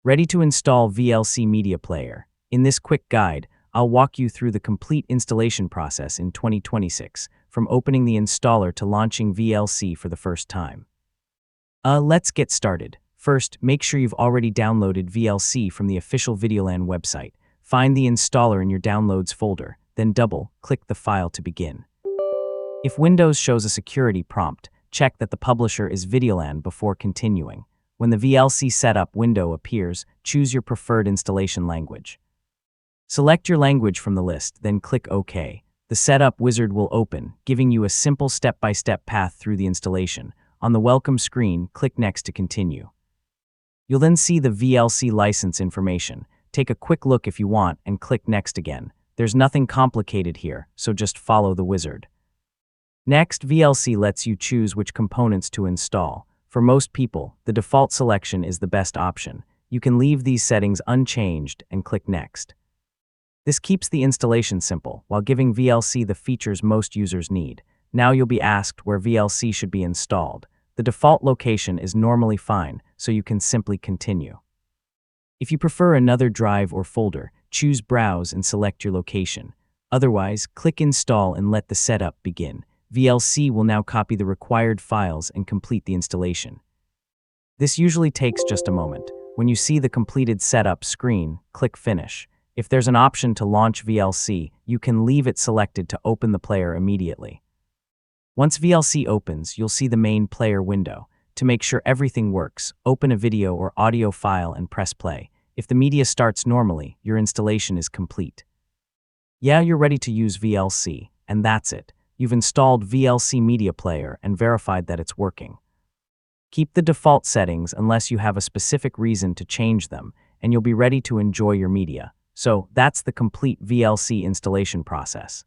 Ready to install VLC Media Player? In this quick guide, I'll walk you through the complete installation process in 2026, from opening the installer to launching VLC for the first time. Let's get started. First, make sure you've already downloaded VLC from the official Videoland website. Find the installer in your Downloads folder, then double-click the file to begin. If Windows shows a security prompt, check that the publisher is Videoland before continuing. When the VLC setup window appears, choose your preferred installation language. Select your language from the list, then click OK. The setup wizard will open, giving you a simple step-by-step path through the installation. On the welcome screen, click Next to continue. You'll then see the VLC license information. Take a quick look if you want and click Next again. There's nothing complicated here, so just follow the wizard. Next, VLC lets you choose which components to install. For most people, the default selection is the best option. You can leave these settings unchanged and click Next. This keeps the installation simple, while giving VLC the features most users need. Now you'll be asked where VLC should be installed. The default location is normally fine, so you can simply continue. If you prefer another drive or folder, choose Browse and select your location. Otherwise, click Install and let the setup begin. VLC will now copy the required files and complete the installation. This usually takes just a moment. When you see the completed setup screen, click Finish. If there's an option to launch VLC, you can leave it selected to open the player immediately. Once VLC opens, you'll see the main player window. To make sure everything works, open a video or audio file and press play. If the media starts normally, your installation is complete. Yeah, you're ready to use VLC, and that's it. You've installed VLC Media Player and verified that it's working. Keep the default settings unless you have a specific reason to change them, and you'll be ready to enjoy your media. So that's the complete VLC installation process.